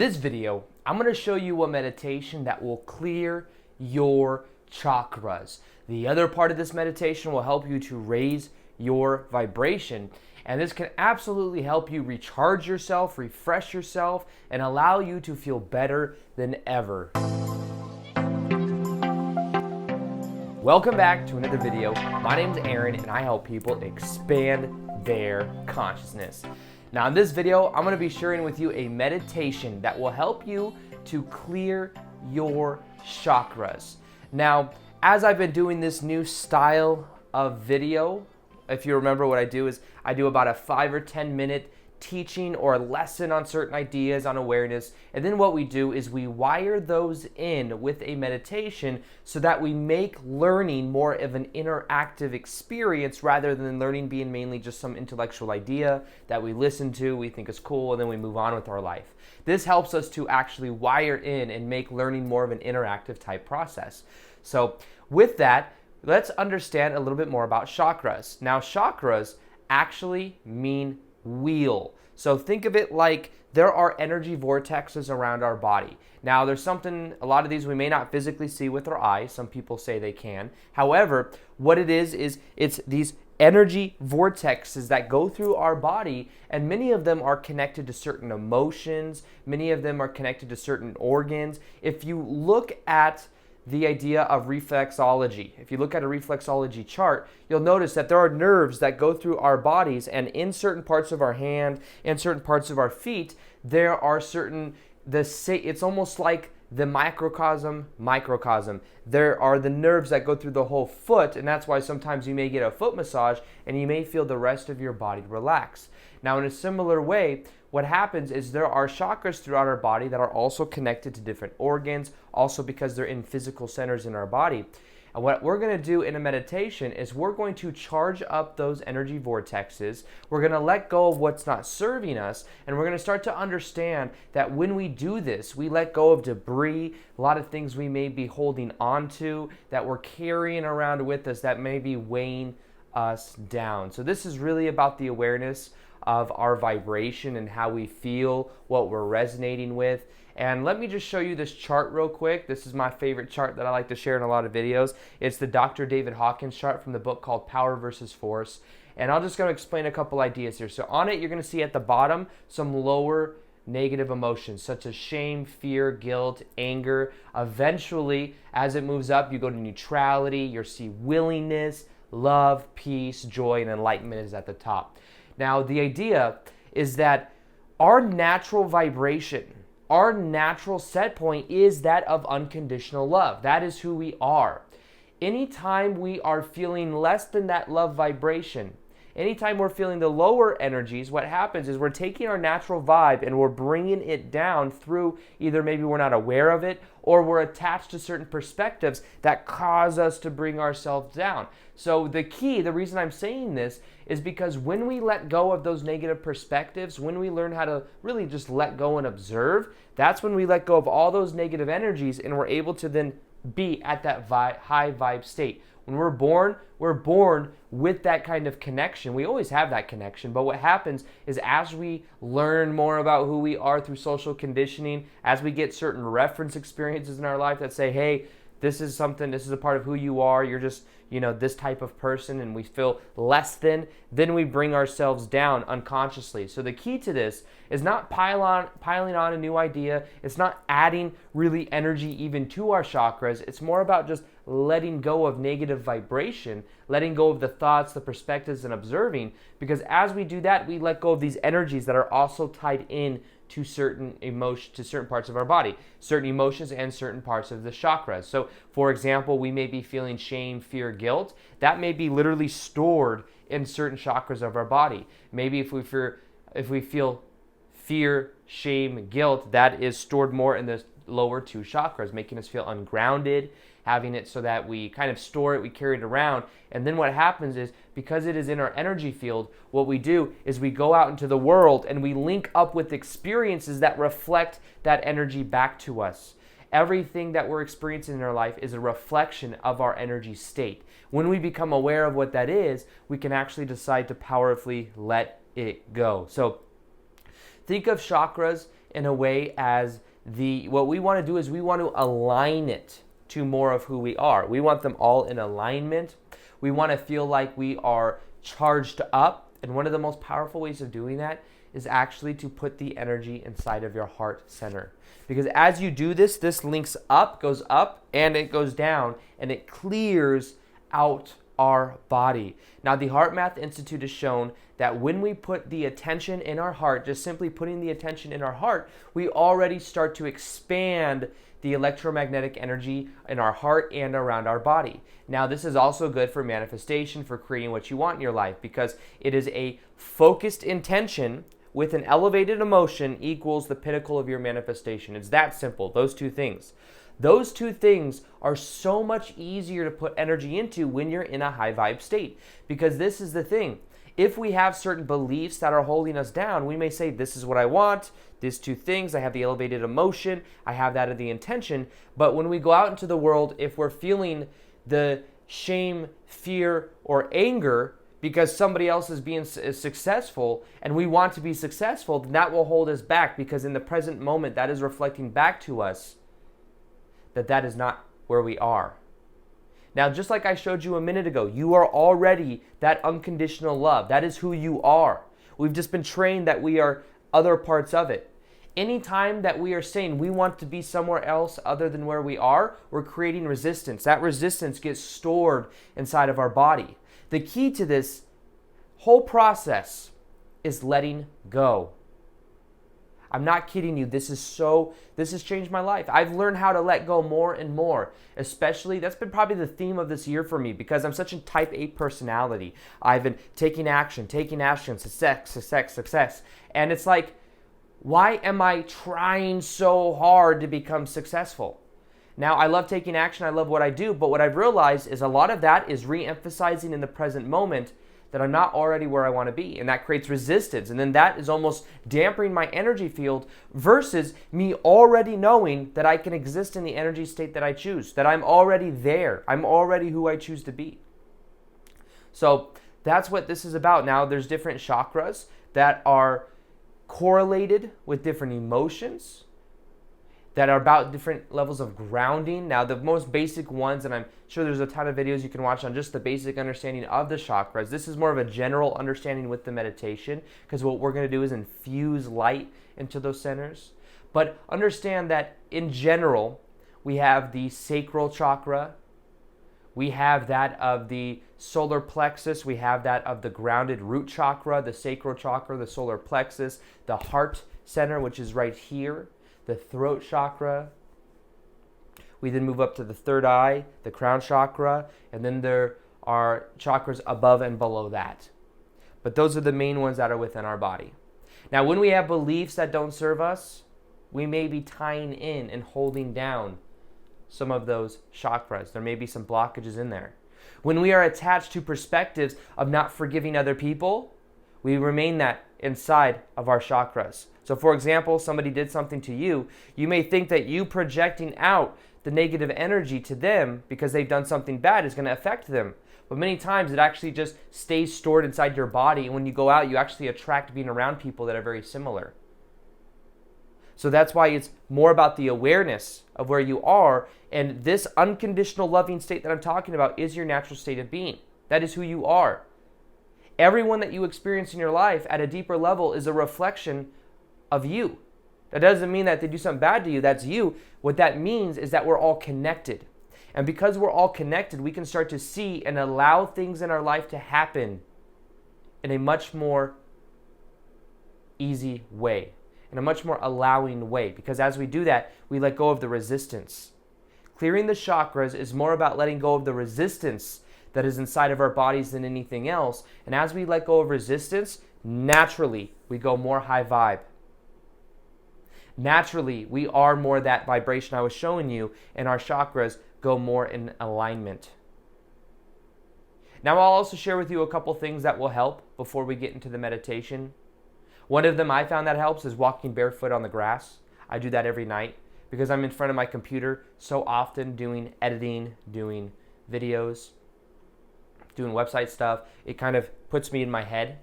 This video, I'm going to show you a meditation that will clear your chakras. The other part of this meditation will help you to raise your vibration, and this can absolutely help you recharge yourself, refresh yourself, and allow you to feel better than ever. Welcome back to another video. My name is Aaron, and I help people expand their consciousness. Now in this video, I'm going to be sharing with you a meditation that will help you to clear your chakras. Now, as I've been doing this new style of video, if you remember what I do is I do about a 5 or 10 minute teaching or lesson on certain ideas on awareness, and then what we do is we wire those in with a meditation so that we make learning more of an interactive experience rather than learning being mainly just some intellectual idea that we listen to, we think is cool, and then we move on with our life. This helps us to actually wire in and make learning more of an interactive type process. So with that, let's understand a little bit more about chakras. Now, chakras actually mean wheel. So think of it like there are energy vortexes around our body. Now there's something, a lot of these we may not physically see with our eyes. Some people say they can. However, what it is it's these energy vortexes that go through our body, and many of them are connected to certain emotions. Many of them are connected to certain organs. If you look at the idea of reflexology. If you look at a reflexology chart, you'll notice that there are nerves that go through our bodies, and in certain parts of our hand and certain parts of our feet, there are certain, it's almost like the microcosm. There are the nerves that go through the whole foot, and that's why sometimes you may get a foot massage and you may feel the rest of your body relax. Now, in a similar way, what happens is there are chakras throughout our body that are also connected to different organs, also because they're in physical centers in our body. And what we're going to do in a meditation is we're going to charge up those energy vortexes. We're going to let go of what's not serving us, and we're going to start to understand that when we do this, we let go of debris, a lot of things we may be holding on to that we're carrying around with us that may be weighing us down. So this is really about the awareness of our vibration and how we feel, what we're resonating with. And let me just show you this chart real quick. This is my favorite chart that I like to share in a lot of videos. It's the Dr. David Hawkins chart from the book called Power versus Force. And I'm just going to explain a couple ideas here. So on it, you're going to see at the bottom some lower negative emotions such as shame, fear, guilt, anger. Eventually, as it moves up, you go to neutrality. You'll see willingness, love, peace, joy, and enlightenment is at the top. Now, the idea is that our natural vibration, our natural set point is that of unconditional love. That is who we are. Anytime we are feeling less than that love vibration, anytime we're feeling the lower energies, what happens is we're taking our natural vibe and we're bringing it down through either maybe we're not aware of it or we're attached to certain perspectives that cause us to bring ourselves down. So the key, the reason I'm saying this is because when we let go of those negative perspectives, when we learn how to really just let go and observe, that's when we let go of all those negative energies and we're able to then be at that high vibe state. When we're born with that kind of connection. We always have that connection, but what happens is as we learn more about who we are through social conditioning, as we get certain reference experiences in our life that say, hey, this is a part of who you are, you're just, this type of person, and we feel less than, then we bring ourselves down unconsciously. So the key to this is not piling on a new idea. It's not adding really energy even to our chakras. It's more about just letting go of negative vibration, letting go of the thoughts, the perspectives, and observing. Because as we do that, we let go of these energies that are also tied in to certain emotions, to certain parts of our body, certain emotions and certain parts of the chakras. So, for example, we may be feeling shame, fear, guilt. That may be literally stored in certain chakras of our body. Maybe if we feel fear, shame, guilt, that is stored more in the lower two chakras, making us feel ungrounded, having it so that we kind of store it, we carry it around. And then what happens is, because it is in our energy field, what we do is we go out into the world and we link up with experiences that reflect that energy back to us. Everything that we're experiencing in our life is a reflection of our energy state. When we become aware of what that is, we can actually decide to powerfully let it go. So think of chakras in a way as what we want to do is we want to align it to more of who we are. We want them all in alignment. We want to feel like we are charged up. And one of the most powerful ways of doing that is actually to put the energy inside of your heart center. Because as you do this, this links up, goes up, and it goes down, and it clears out our body. Now, the Heart Math Institute has shown that when we put the attention in our heart, just simply putting the attention in our heart, we already start to expand the electromagnetic energy in our heart and around our body. Now, this is also good for manifestation, for creating what you want in your life, because it is a focused intention with an elevated emotion equals the pinnacle of your manifestation. It's that simple, those two things. Those two things are so much easier to put energy into when you're in a high vibe state. Because this is the thing. If we have certain beliefs that are holding us down, we may say, this is what I want, these two things, I have the elevated emotion, I have that of the intention. But when we go out into the world, if we're feeling the shame, fear, or anger because somebody else is successful and we want to be successful, then that will hold us back, because in the present moment, that is reflecting back to us that is not where we are. Now, just like I showed you a minute ago, you are already that unconditional love. That is who you are. We've just been trained that we are other parts of it. Anytime that we are saying we want to be somewhere else other than where we are, we're creating resistance. That resistance gets stored inside of our body. The key to this whole process is letting go. I'm not kidding you. This has changed my life. I've learned how to let go more and more. Especially, that's been probably the theme of this year for me, because I'm such a type A personality. I've been taking action, success. And it's like, why am I trying so hard to become successful? Now, I love taking action. I love what I do. But what I've realized is a lot of that is re-emphasizing in the present moment that I'm not already where I want to be. And that creates resistance. And then that is almost dampening my energy field versus me already knowing that I can exist in the energy state that I choose, that I'm already there. I'm already who I choose to be. So that's what this is about. Now, there's different chakras that are correlated with different emotions, that are about different levels of grounding. Now, the most basic ones, and I'm sure there's a ton of videos you can watch on just the basic understanding of the chakras. This is more of a general understanding with the meditation, because what we're going to do is infuse light into those centers. But understand that in general, we have the sacral chakra, we have that of the solar plexus, we have that of the grounded root chakra, the sacral chakra, the solar plexus, the heart center, which is right here, the throat chakra. We then move up to the third eye, the crown chakra, and then there are chakras above and below that. But those are the main ones that are within our body. Now, when we have beliefs that don't serve us, we may be tying in and holding down some of those chakras. There may be some blockages in there. When we are attached to perspectives of not forgiving other people, we remain that inside of our chakras. So for example, somebody did something to you, you may think that you projecting out the negative energy to them because they've done something bad is going to affect them. But many times it actually just stays stored inside your body, and when you go out, you actually attract being around people that are very similar. So that's why it's more about the awareness of where you are, and this unconditional loving state that I'm talking about is your natural state of being. That is who you are. Everyone that you experience in your life at a deeper level is a reflection of you. That doesn't mean that they do something bad to you, that's you. What that means is that we're all connected. And because we're all connected, we can start to see and allow things in our life to happen in a much more easy way, in a much more allowing way. Because as we do that, we let go of the resistance. Clearing the chakras is more about letting go of the resistance that is inside of our bodies than anything else. And as we let go of resistance, naturally, we go more high vibe. Naturally, we are more that vibration I was showing you, and our chakras go more in alignment. Now, I'll also share with you a couple things that will help before we get into the meditation. One of them I found that helps is walking barefoot on the grass. I do that every night because I'm in front of my computer so often doing editing, doing videos, doing website stuff. It kind of puts me in my head.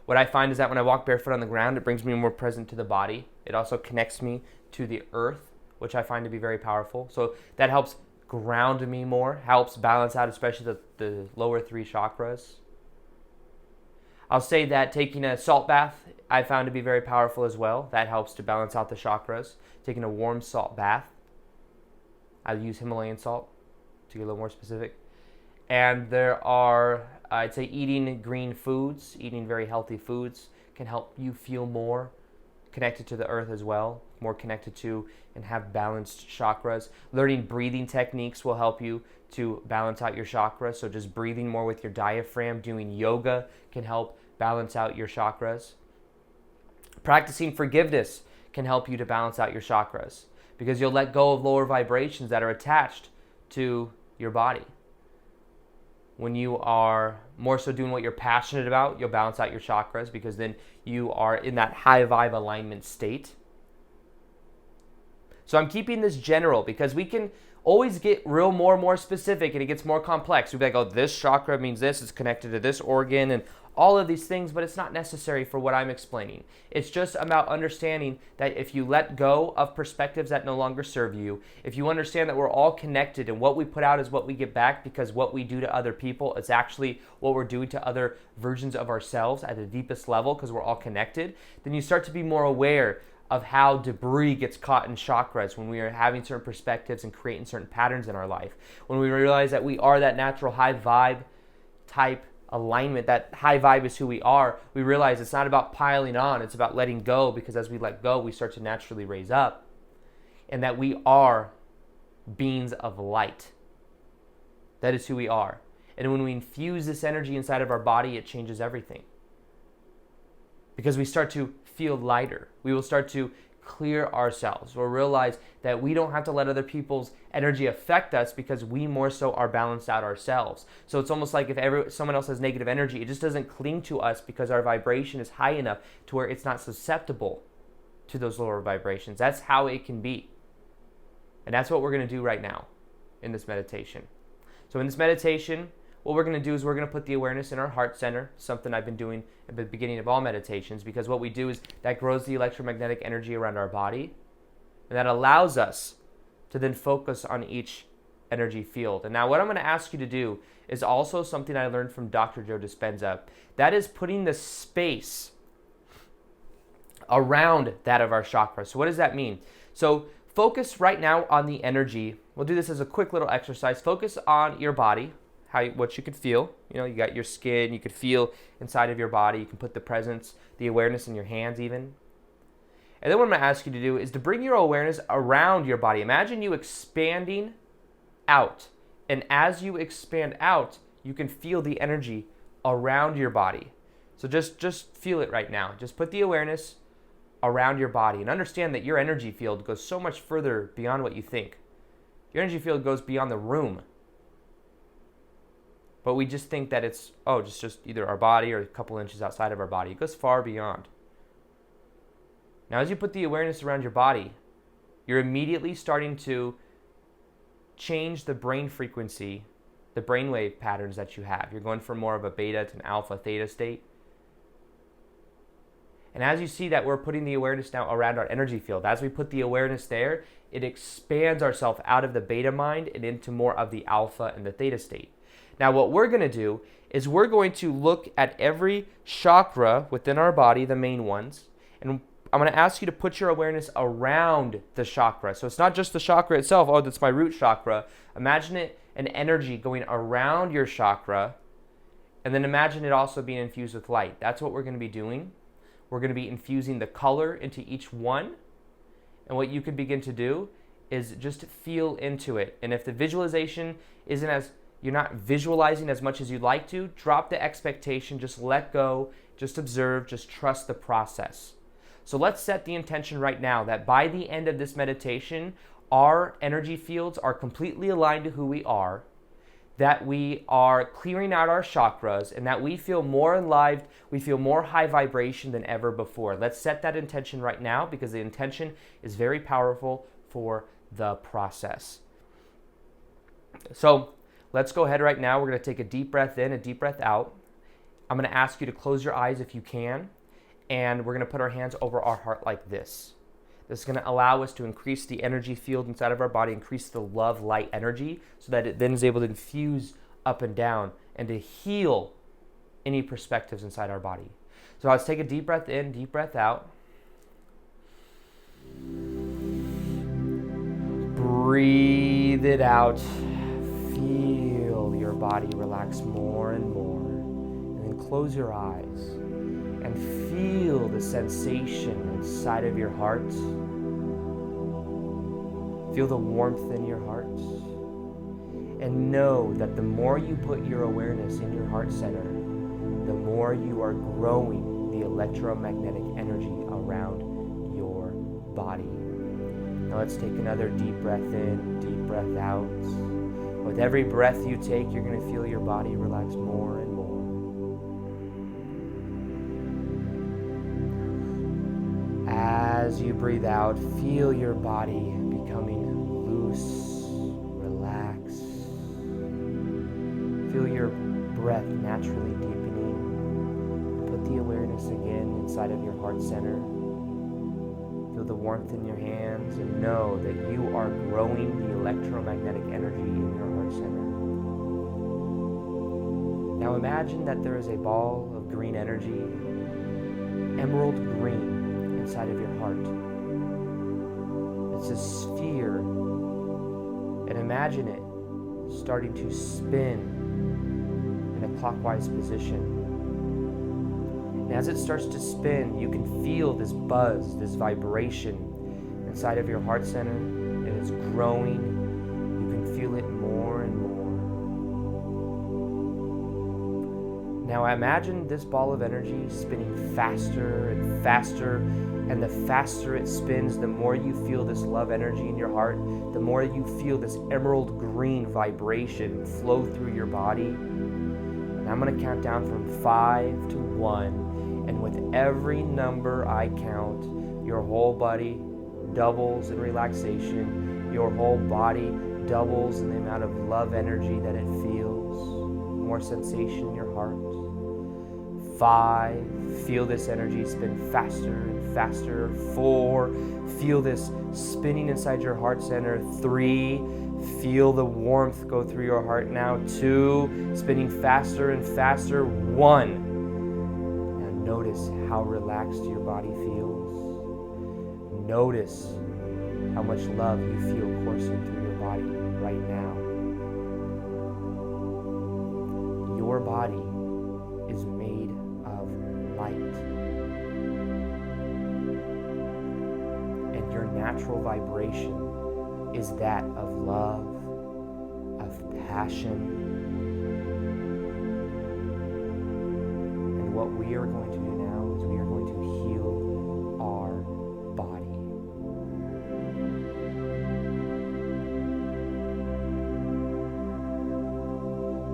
What I find is that when I walk barefoot on the ground, it brings me more present to the body. It also connects me to the earth, which I find to be very powerful. So that helps ground me more, helps balance out especially the lower 3 chakras. I'll say that taking a salt bath I found to be very powerful as well. That helps to balance out the chakras. Taking a warm salt bath. I use Himalayan salt to get a little more specific. And there are, I'd say, eating green foods, eating very healthy foods can help you feel more connected to the earth as well, more connected to and have balanced chakras. Learning breathing techniques will help you to balance out your chakras. So just breathing more with your diaphragm, doing yoga can help balance out your chakras. Practicing forgiveness can help you to balance out your chakras because you'll let go of lower vibrations that are attached to your body. When you are more so doing what you're passionate about, you'll balance out your chakras because then you are in that high vibe alignment state. So I'm keeping this general because we can always get more specific and it gets more complex. We'll be like, oh, this chakra means this, it's connected to this organ and all of these things, but it's not necessary for what I'm explaining. It's just about understanding that if you let go of perspectives that no longer serve you, if you understand that we're all connected and what we put out is what we get back because what we do to other people is actually what we're doing to other versions of ourselves at the deepest level because we're all connected, then you start to be more aware of how debris gets caught in chakras when we are having certain perspectives and creating certain patterns in our life. When we realize that we are that natural high vibe type alignment, that high vibe is who we are, we realize it's not about piling on, it's about letting go, because as we let go, we start to naturally raise up, and that we are beings of light. That is who we are. And when we infuse this energy inside of our body, it changes everything. Because we start to feel lighter. We will start to clear ourselves. We'll realize that we don't have to let other people's energy affect us because we more so are balanced out ourselves. So it's almost like if someone else has negative energy, it just doesn't cling to us because our vibration is high enough to where it's not susceptible to those lower vibrations. That's how it can be. And that's what we're going to do right now in this meditation. So in this meditation, what we're going to do is we're going to put the awareness in our heart center, something I've been doing at the beginning of all meditations, because what we do is that grows the electromagnetic energy around our body, and that allows us to then focus on each energy field. And now what I'm going to ask you to do is also something I learned from Dr. Joe Dispenza. That is putting the space around that of our chakra. So what does that mean? So focus right now on the energy. We'll do this as a quick little exercise. Focus on your body. What you could feel. You know, you got your skin, you could feel inside of your body. You can put the presence, the awareness in your hands even. And then what I'm going to ask you to do is to bring your awareness around your body. Imagine you expanding out. And as you expand out, you can feel the energy around your body. So just feel it right now. Just put the awareness around your body and understand that your energy field goes so much further beyond what you think. Your energy field goes beyond the room. But we just think that it's, just either our body or a couple inches outside of our body. It goes far beyond. Now, as you put the awareness around your body, you're immediately starting to change the brain frequency, the brainwave patterns that you have. You're going from more of a beta to an alpha theta state. And as you see that we're putting the awareness now around our energy field, as we put the awareness there, it expands ourselves out of the beta mind and into more of the alpha and the theta state. Now what we're going to do is we're going to look at every chakra within our body, the main ones, and I'm going to ask you to put your awareness around the chakra. So it's not just the chakra itself, that's my root chakra. Imagine it, an energy going around your chakra, and then imagine it also being infused with light. That's what we're going to be doing. We're going to be infusing the color into each one, and what you can begin to do is just feel into it. And if the visualization isn't as you're not visualizing as much as you'd like to, drop the expectation, just let go, just observe, just trust the process. So let's set the intention right now that by the end of this meditation, our energy fields are completely aligned to who we are, that we are clearing out our chakras, and that we feel more enlivened, we feel more high vibration than ever before. Let's set that intention right now because the intention is very powerful for the process. So let's go ahead right now. We're going to take a deep breath in, a deep breath out. I'm going to ask you to close your eyes if you can, and we're going to put our hands over our heart like this. This is going to allow us to increase the energy field inside of our body, increase the love light energy, so that it then is able to infuse up and down and to heal any perspectives inside our body. So let's take a deep breath in, deep breath out. Breathe it out. Feel your body relax more and more. And then close your eyes and feel the sensation inside of your heart. Feel the warmth in your heart. And know that the more you put your awareness in your heart center, the more you are growing the electromagnetic energy around your body. Now let's take another deep breath in, deep breath out. With every breath you take, you're going to feel your body relax more and more. As you breathe out, feel your body becoming loose, relaxed. Feel your breath naturally deepening. Put the awareness again inside of your heart center. Feel the warmth in your hands and know that you are growing the electromagnetic energy in your heart center. Now imagine that there is a ball of green energy, emerald green, inside of your heart. It's a sphere, and imagine it starting to spin in a clockwise position. And as it starts to spin, you can feel this buzz, this vibration inside of your heart center. It is growing. You can feel it more and more. Now imagine this ball of energy spinning faster and faster, and the faster it spins, the more you feel this love energy in your heart, the more you feel this emerald green vibration flow through your body. And I'm going to count down from 5 to 1. And with every number I count, your whole body doubles in relaxation. Your whole body doubles in the amount of love energy that it feels. More sensation in your heart. 5, feel this energy spin faster and faster. 4, feel this spinning inside your heart center. 3, feel the warmth go through your heart now. 2, spinning faster and faster. 1. Notice how relaxed your body feels. Notice how much love you feel coursing through your body right now. Your body is made of light. And your natural vibration is that of love, of passion. What we are going to do now is we are going to heal our body.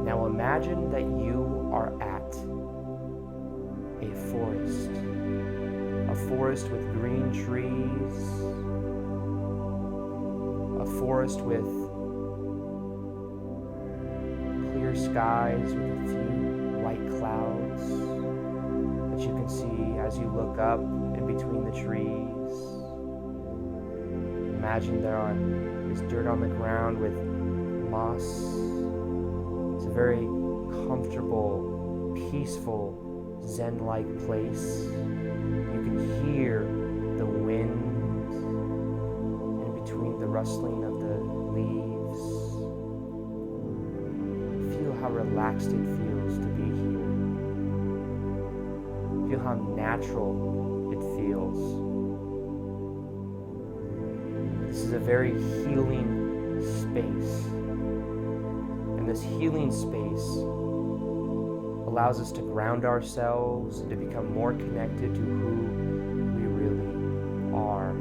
Now imagine that you are at a forest with green trees, a forest with clear skies with a few white clouds that you can see as you look up in between the trees. Imagine there is dirt on the ground with moss. It's a very comfortable, peaceful, Zen-like place. You can hear the wind in between the rustling of the leaves. Feel how relaxed it feels to be here. Feel how natural it feels. This is a very healing space. And this healing space allows us to ground ourselves and to become more connected to who we really are.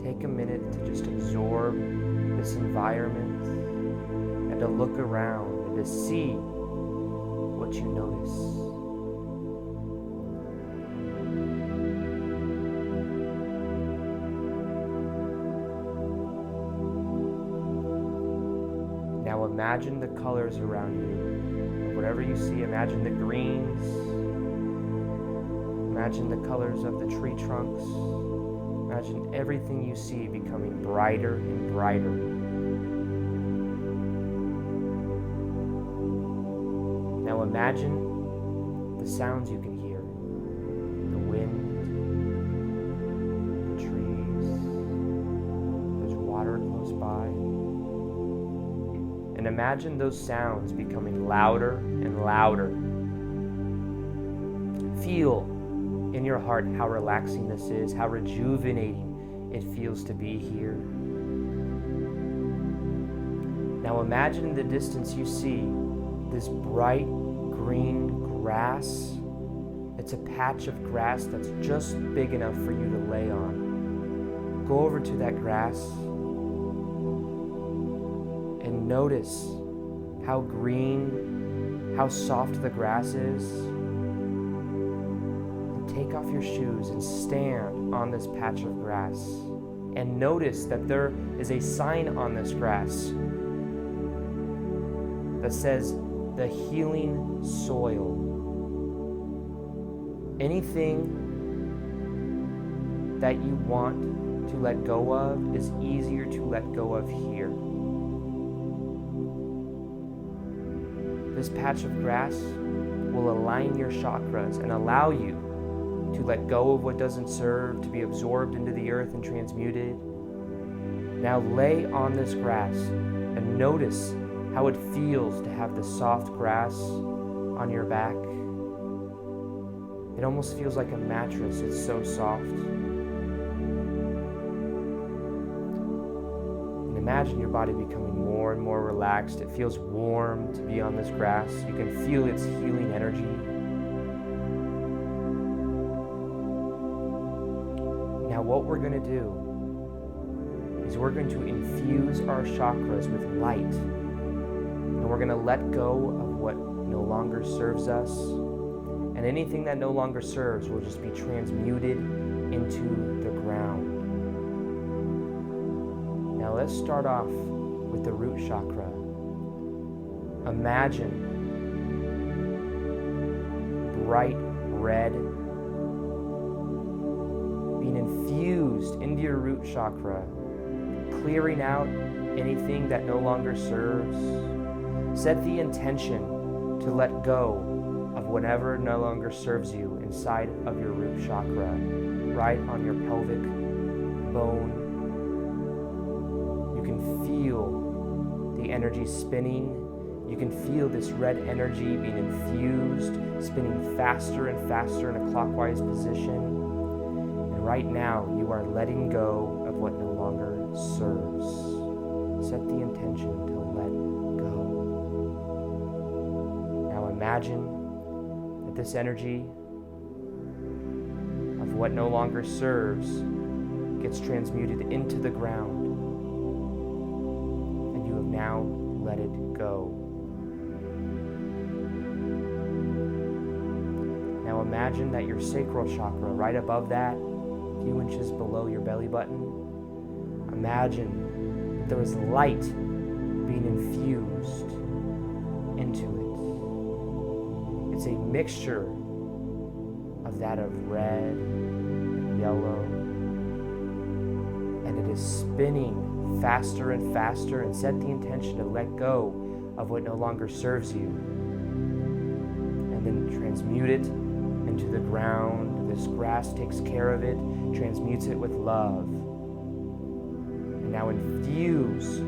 Take a minute to just absorb this environment and to look around and to see what you notice. Now imagine the colors around you. Whatever you see, imagine the greens. Imagine the colors of the tree trunks. Imagine everything you see becoming brighter and brighter. Now imagine the sounds you can hear. The wind, the trees, there's water close by. And imagine those sounds becoming louder and louder. Feel in your heart how relaxing this is, how rejuvenating it feels to be here. Now imagine in the distance you see this bright green grass. It's a patch of grass that's just big enough for you to lay on. Go over to that grass and notice how green, how soft the grass is. And take off your shoes and stand on this patch of grass. And notice that there is a sign on this grass that says, the healing soil. Anything that you want to let go of is easier to let go of here. This patch of grass will align your chakras and allow you to let go of what doesn't serve, to be absorbed into the earth and transmuted. Now lay on this grass and notice how it feels to have the soft grass on your back. It almost feels like a mattress, it's so soft. And imagine your body becoming more and more relaxed. It feels warm to be on this grass. You can feel its healing energy. Now what we're going to do is we're going to infuse our chakras with light. And we're going to let go of what no longer serves us. And anything that no longer serves will just be transmuted into the ground. Now let's start off with the root chakra. Imagine bright red being infused into your root chakra, clearing out anything that no longer serves. Set the intention to let go of whatever no longer serves you inside of your root chakra, right on your pelvic bone. You can feel the energy spinning. You can feel this red energy being infused, spinning faster and faster in a clockwise position. And right now, you are letting go of what no longer serves. Set the intention to let go. Now imagine that this energy of what no longer serves gets transmuted into the ground, and you have now let it go. Now imagine that your sacral chakra, right above that, a few inches below your belly button, imagine that there is light being infused into it. It's a mixture of that of red and yellow, and it is spinning faster and faster. And set the intention to let go of what no longer serves you, and then transmute it into the ground. This grass takes care of it, transmutes it with love. And now infuse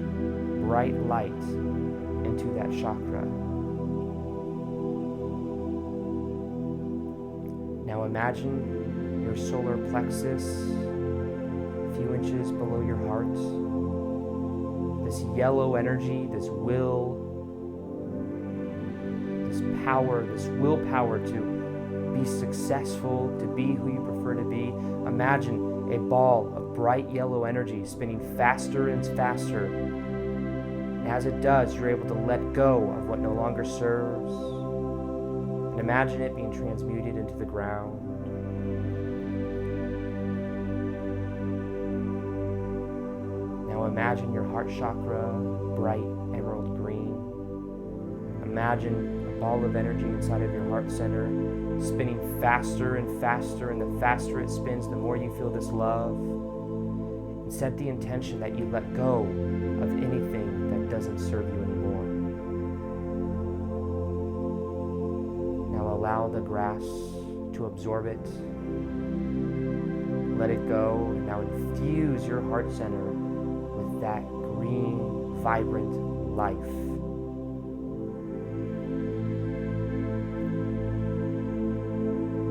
bright light into that chakra. Now imagine your solar plexus, a few inches below your heart. This yellow energy, this will, this power, this willpower to be successful, to be who you prefer to be. Imagine a ball of bright yellow energy spinning faster and faster. And as it does, you're able to let go of what no longer serves. And imagine it being transmuted into the ground. Now imagine your heart chakra, bright emerald green. Imagine a ball of energy inside of your heart center, spinning faster and faster, and the faster it spins, the more you feel this love. And set the intention that you let go of anything that doesn't serve you anymore. Now allow the grass to absorb it. Let it go. Now infuse your heart center with that green, vibrant life.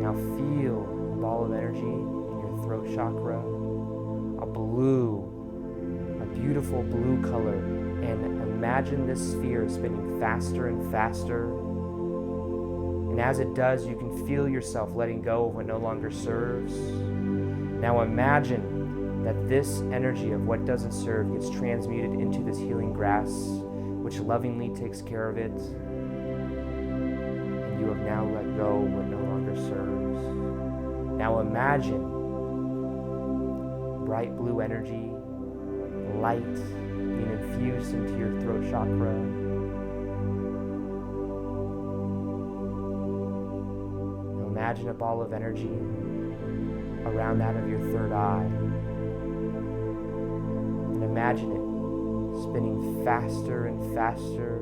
Now feel a ball of energy in your throat chakra, a beautiful blue color, and imagine this sphere spinning faster and faster. And as it does, you can feel yourself letting go of what no longer serves. Now imagine that this energy of what doesn't serve gets transmuted into this healing grass, which lovingly takes care of it. And you have now let go of what no longer serves. Now imagine bright blue energy, light being infused into your throat chakra. Now imagine a ball of energy around that of your third eye. And imagine it spinning faster and faster.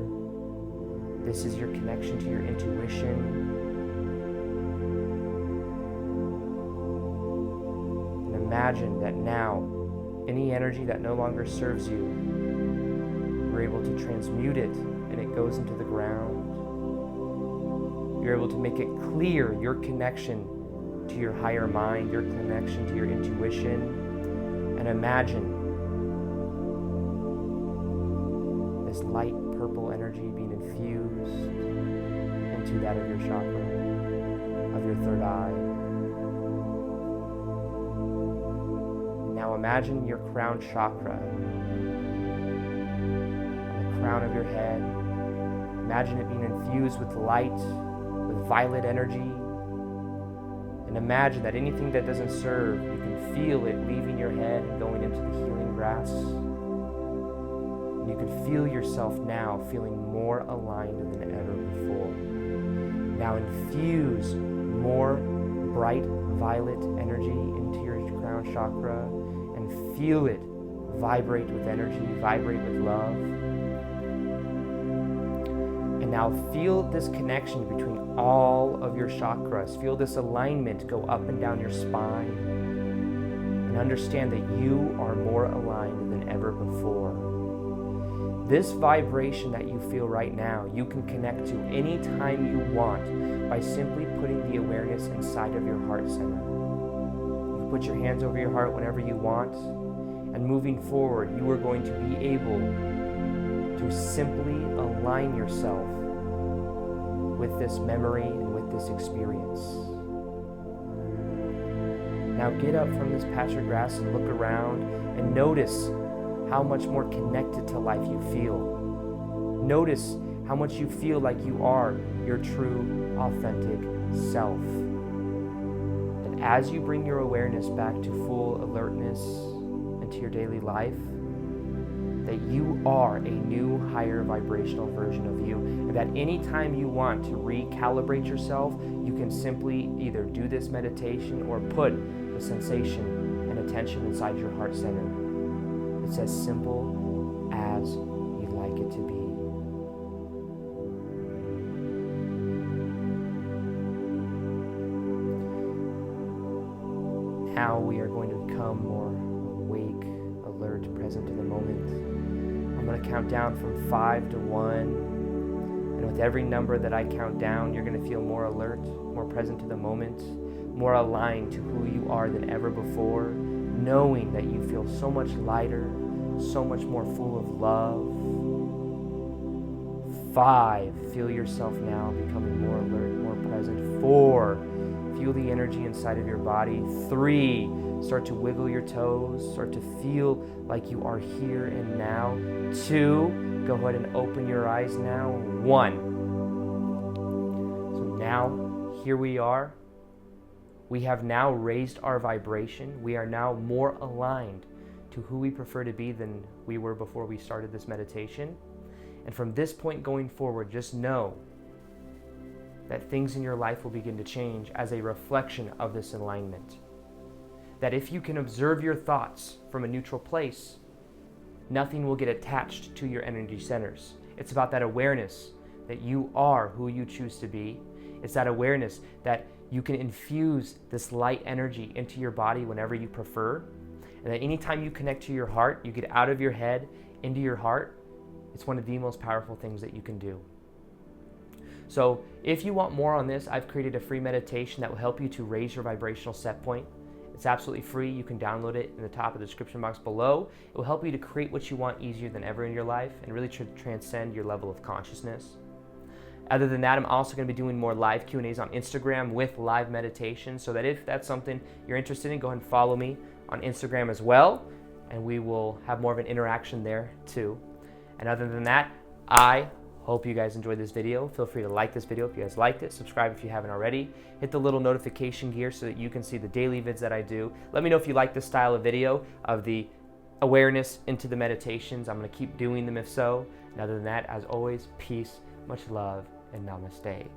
This is your connection to your intuition. And imagine that now, any energy that no longer serves you, you're able to transmute it and it goes into the ground. You're able to make it clear your connection to your higher mind, your connection to your intuition, and imagine this light purple energy being infused into that of your chakra, of your third eye. Now imagine your crown chakra, on the crown of your head. Imagine it being infused with light, with violet energy. And imagine that anything that doesn't serve, you can feel it leaving your head and going into the healing grass. And you can feel yourself now feeling more aligned than ever before. Now infuse more bright violet energy into your crown chakra and feel it vibrate with energy, vibrate with love. And now feel this connection between all of your chakras. Feel this alignment go up and down your spine. And understand that you are more aligned than ever before. This vibration that you feel right now, you can connect to any time you want by simply putting the awareness inside of your heart center. You put your hands over your heart whenever you want. And moving forward, you are going to be able to simply align yourself with this memory and with this experience. Now get up from this patch of grass and look around and notice how much more connected to life you feel. Notice how much you feel like you are your true, authentic self. And as you bring your awareness back to full alertness into your daily life, that you are a new, higher vibrational version of you, and that anytime you want to recalibrate yourself, you can simply either do this meditation or put the sensation and attention inside your heart center. It's as simple as you'd like it to be. Now we are going to become more awake, alert, present in the moment. I'm going to count down from 5 to 1. And with every number that I count down, you're going to feel more alert, more present to the moment, more aligned to who you are than ever before, knowing that you feel so much lighter, so much more full of love. 5, feel yourself now becoming more alert, more present. 4, feel the energy inside of your body. 3, start to wiggle your toes, start to feel like you are here and now. 2, go ahead and open your eyes now. 1. So now, here we are. We have now raised our vibration. We are now more aligned to who we prefer to be than we were before we started this meditation. And from this point going forward, just know that things in your life will begin to change as a reflection of this alignment. That if you can observe your thoughts from a neutral place, nothing will get attached to your energy centers. It's about that awareness that you are who you choose to be. It's that awareness that you can infuse this light energy into your body whenever you prefer. And that anytime you connect to your heart, you get out of your head into your heart, it's one of the most powerful things that you can do. So if you want more on this, I've created a free meditation that will help you to raise your vibrational set point. It's absolutely free. You can download it in the top of the description box below. It will help you to create what you want easier than ever in your life and really transcend your level of consciousness. Other than that, I'm also going to be doing more live Q&As on Instagram with live meditation, so that if that's something you're interested in, go ahead and follow me on Instagram as well, and we will have more of an interaction there too. And other than that, I hope you guys enjoyed this video. Feel free to like this video if you guys liked it. Subscribe if you haven't already. Hit the little notification gear so that you can see the daily vids that I do. Let me know if you like this style of video of the awareness into the meditations. I'm going to keep doing them if so. And other than that, as always, peace, much love, and namaste.